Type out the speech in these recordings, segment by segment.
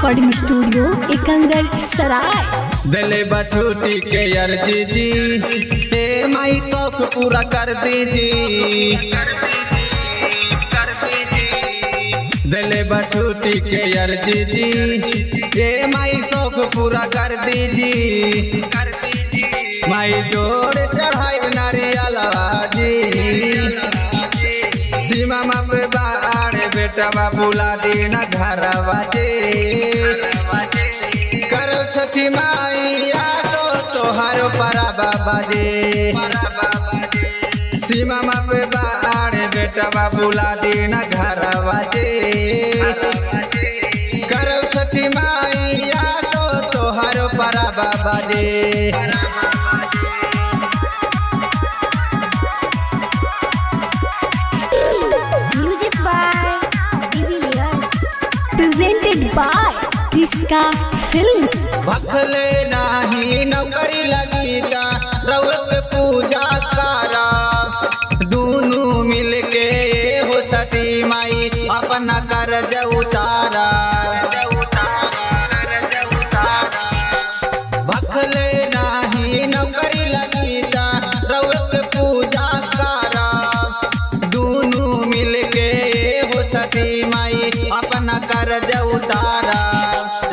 Recording studio Ekangar सराय। दिले बछूटी के यार दीदी हे माई शौक पूरा कर दीदी। दिले बछूटी के यार दीदी हे माई शौक पूरा कर दीदी। माई जोड़ चढ़ाई नारियल जी सीमा पे बाड़े बेटा बुला दीना घर बाजे। करो छठी माइया सो तोहारो परा बाबा जे सीमा पे बाड़े बेटा बुला दीना घर बाजे। करो छठी माइया सो तोहारो परा बाबा जे। Presented by Kiska Films। भखले नाही नौकरी लगी जा रउत पूजा करा दूनु मिलके हो छठी माई अपना कर्ज उतारा। भखले नाही नौकरी लगी जा रउत पूजा करा दूनु मिलके हो छठी माई अपना कर्ज उतारा।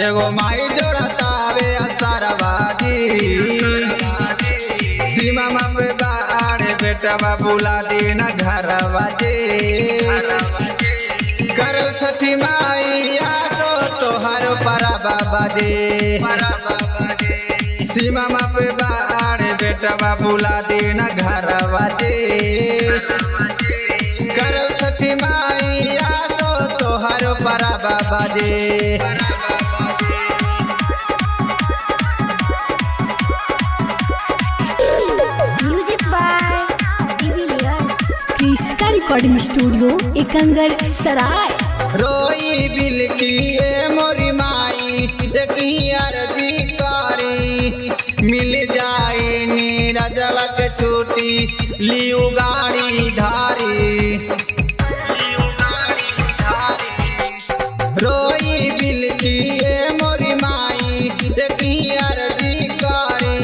एगो माई जोड़तावे असरबाजी सीमा पे बाड़े बेटा बुला दीना घर बाजे। करो छठी माइया सो तोहारो परा बाबा जे सीमा पे बाड़े बेटा बुला दीना घर बाजे। करो छठी माइया सो तोहारो परा बाबा जे। किसका रिकॉर्डिंग स्टूडियो एकंगर सराय। रोई बिल की ए मोरी माई एक ही अर्जी कारी मिल जाए नीरजवा के छुट्टी लियो गाड़ी धारी। रोई बिल की ए मोरी माई एक ही अर्जी कारी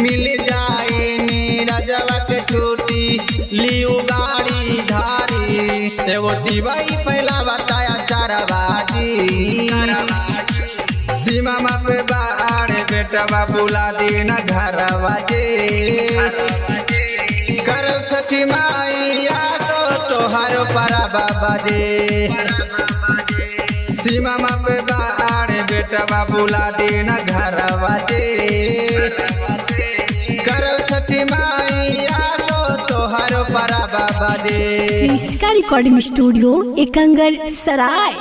मिल जाए नीरजवा के छुट्टी लियो गाड़ी धारी। एगो टीवाई पहला बताया चारबाजी सीमा पे बाड़े बेटा बुला दीना घर बाजे। करो छठी माइया सो तोहारो परा बाबा जे सीमा पे बाड़े बेटा बुला दीना घर बाजे। करो छठी माइया सो तोहारो परा बाबा जे। किसका रिकॉर्डिंग स्टूडियो एकंगर सराय।